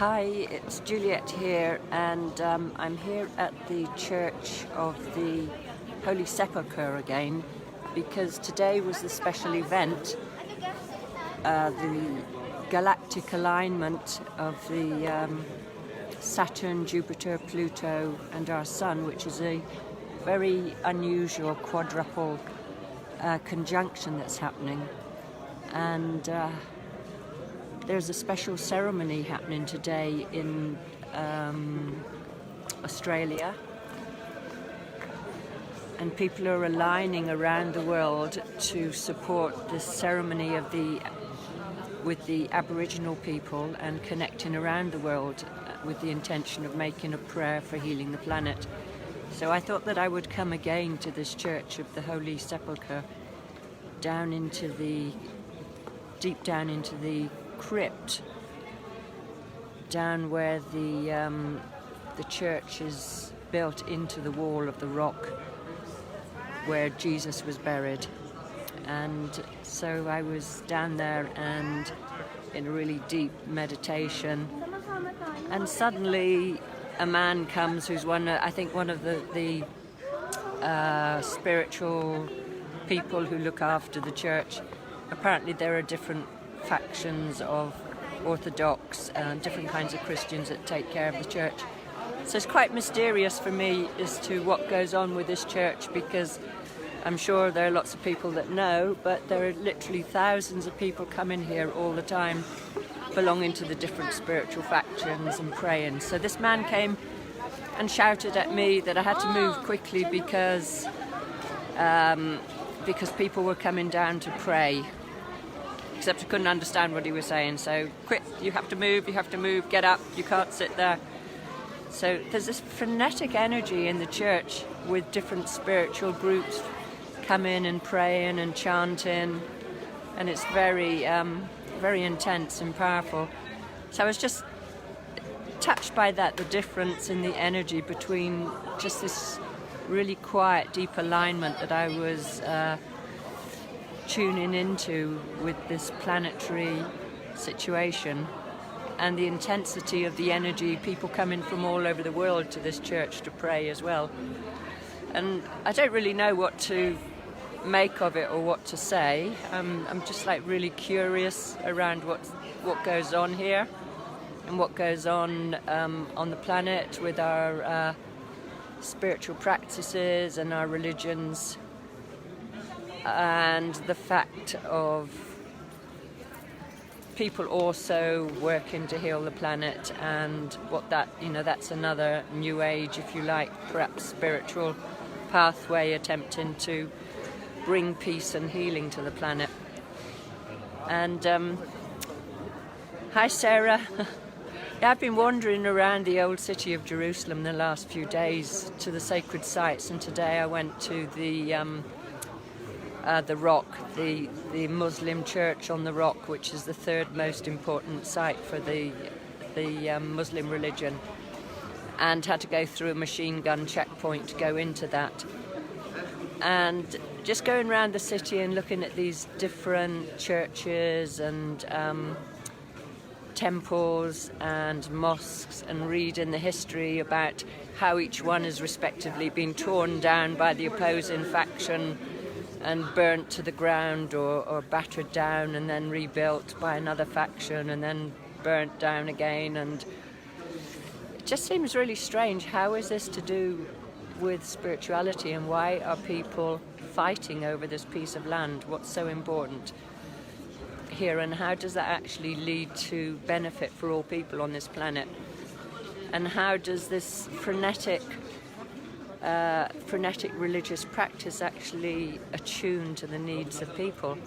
Hi, it's Juliet here, and I'm here at the Church of the Holy Sepulchre again, because today was the special event, the galactic alignment of the Saturn, Jupiter, Pluto and our Sun, which is a very unusual quadruple conjunction that's happening. And there's a special ceremony happening today in Australia, and people are aligning around the world to support this ceremony of with the Aboriginal people and connecting around the world with the intention of making a prayer for healing the planet. So I thought that I would come again to this Church of the Holy Sepulchre, deep down into the crypt, down where the church is built into the wall of the rock where Jesus was buried. And so I was down there and in a really deep meditation, and suddenly a man comes who's one of the spiritual people who look after the church. Apparently there are different factions of Orthodox and different kinds of Christians that take care of the church. So it's quite mysterious for me as to what goes on with this church, because I'm sure there are lots of people that know, but there are literally thousands of people coming here all the time, belonging to the different spiritual factions and praying. So this man came and shouted at me that I had to move quickly because people were coming down to pray. Except I couldn't understand what he was saying. So, quick, you have to move, get up, you can't sit there. So there's this frenetic energy in the church with different spiritual groups coming and praying and chanting, and it's very, very intense and powerful. So I was just touched by that, the difference in the energy between just this really quiet, deep alignment that I was tuning into with this planetary situation, and the intensity of the energy, people coming from all over the world to this church to pray as well. And I don't really know what to make of it or what to say. I'm just like really curious around what goes on here and what goes on the planet with our spiritual practices and our religions, and the fact of people also working to heal the planet, and that's another new age, if you like, perhaps spiritual pathway attempting to bring peace and healing to the planet. And hi Sarah. Yeah, I've been wandering around the old city of Jerusalem the last few days to the sacred sites, and today I went to the Rock, the Muslim church on the Rock, which is the third most important site for the Muslim religion, and had to go through a machine gun checkpoint to go into that. And just going around the city and looking at these different churches and temples and mosques, and reading the history about how each one has respectively been torn down by the opposing faction and burnt to the ground or battered down and then rebuilt by another faction and then burnt down again. And it just seems really strange. How is this to do with spirituality, and why are people fighting over this piece of land? What's so important here, and how does that actually lead to benefit for all people on this planet? And how does this frenetic religious practice actually attune to the needs of people?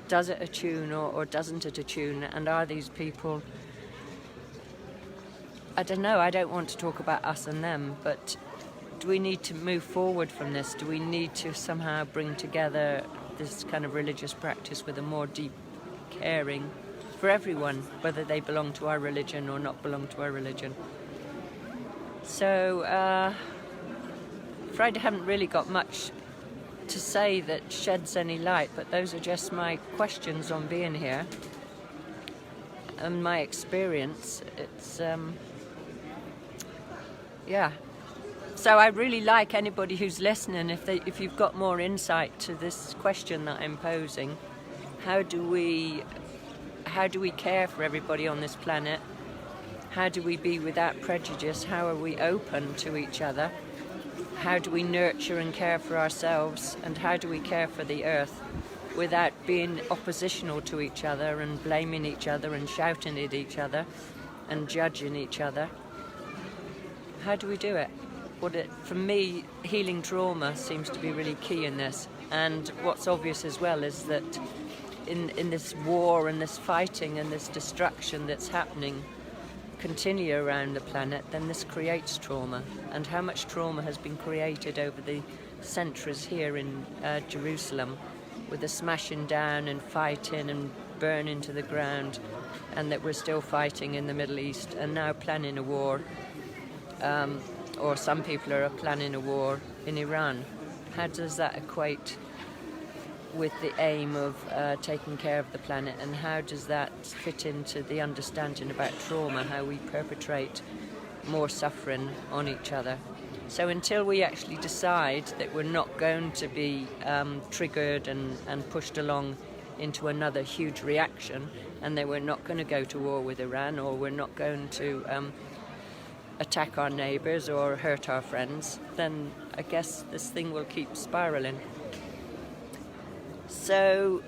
Does it attune or doesn't it attune? And are these people, I don't know, I don't want to talk about us and them, but do we need to move forward from this? Do we need to somehow bring together this kind of religious practice with a more deep caring for everyone, whether they belong to our religion or not belong to our religion? So afraid I haven't really got much to say that sheds any light, but those are just my questions on being here. and my experience, it's yeah. So I really like anybody who's listening, if you've got more insight to this question that I'm posing, how do we care for everybody on this planet? How do we be without prejudice? How are we open to each other? How do we nurture and care for ourselves? And how do we care for the earth without being oppositional to each other and blaming each other and shouting at each other and judging each other? How do we do it? For me, healing trauma seems to be really key in this. And what's obvious as well is that in this war and this fighting and this destruction that's happening continually around the planet, then this creates trauma. And how much trauma has been created over the centuries here in Jerusalem, with the smashing down and fighting and burning to the ground, and that we're still fighting in the Middle East and now planning a war, or some people are planning a war in Iran. How does that equate with the aim of taking care of the planet, and how does that fit into the understanding about trauma, how we perpetrate more suffering on each other? So until we actually decide that we're not going to be triggered and pushed along into another huge reaction, and that we're not going to go to war with Iran, or we're not going to attack our neighbours or hurt our friends, then I guess this thing will keep spiralling. So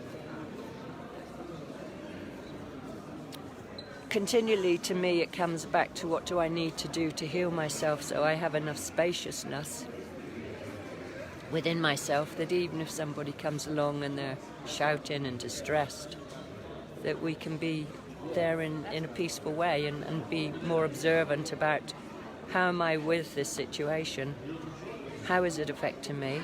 continually, to me, it comes back to what do I need to do to heal myself, so I have enough spaciousness within myself that even if somebody comes along and they're shouting and distressed, that we can be there in a peaceful way and be more observant about how am I with this situation, how is it affecting me,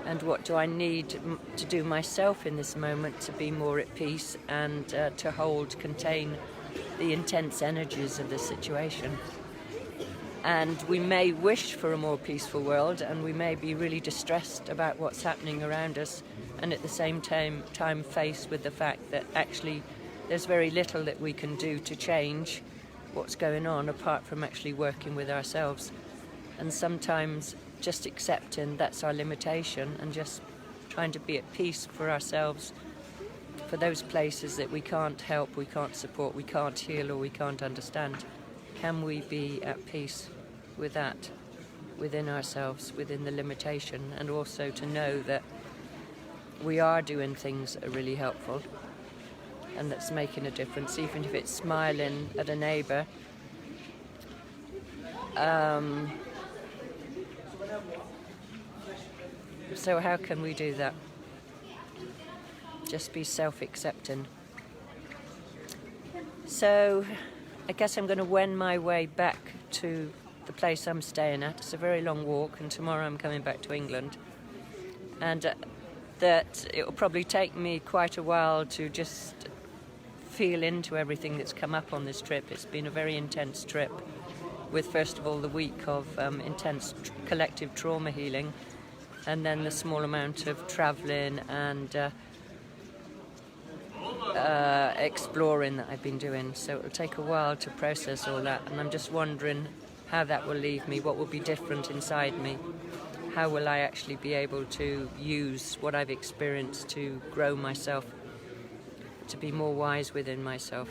and what do I need to do myself in this moment to be more at peace and to contain the intense energies of the situation. And we may wish for a more peaceful world, and we may be really distressed about what's happening around us, and at the same time faced with the fact that actually there's very little that we can do to change what's going on apart from actually working with ourselves. And sometimes just accepting that's our limitation and just trying to be at peace for ourselves, for those places that we can't help, we can't support, we can't heal, or we can't understand. Can we be at peace with that within ourselves, within the limitation, and also to know that we are doing things that are really helpful and that's making a difference, even if it's smiling at a neighbour. So how can we do that? Just be self-accepting. So I guess I'm going to wend my way back to the place I'm staying at. It's a very long walk, and tomorrow I'm coming back to England. And that it will probably take me quite a while to just feel into everything that's come up on this trip. It's been a very intense trip, with first of all the week of intense collective trauma healing, and then the small amount of travelling and exploring that I've been doing. So it'll take a while to process all that, and I'm just wondering how that will leave me, what will be different inside me, how will I actually be able to use what I've experienced to grow myself, to be more wise within myself.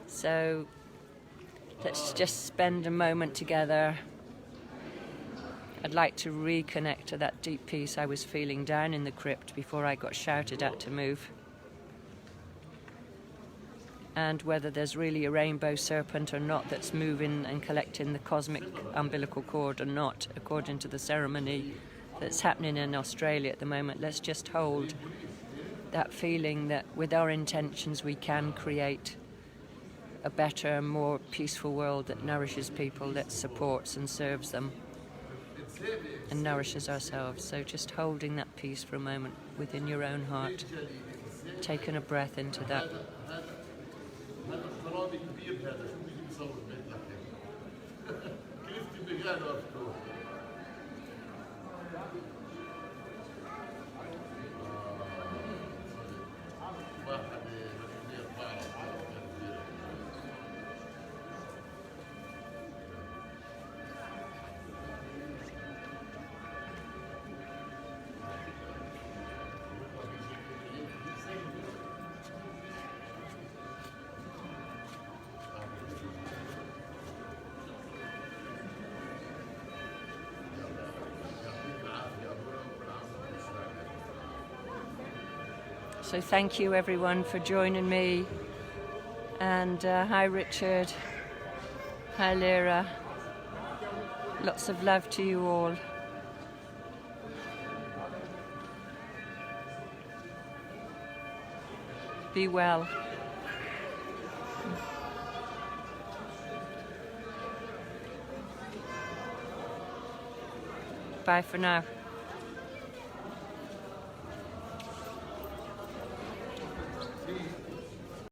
So let's just spend a moment together. I'd like to reconnect to that deep peace I was feeling down in the crypt before I got shouted at to move. And whether there's really a rainbow serpent or not that's moving and collecting the cosmic umbilical cord or not, according to the ceremony that's happening in Australia at the moment. Let's just hold that feeling that with our intentions we can create a better, more peaceful world that nourishes people, that supports and serves them and nourishes ourselves. So just holding that peace for a moment within your own heart, taking a breath into that. So thank you everyone for joining me. And hi Richard, hi Lyra. Lots of love to you all. Be well. Bye for now.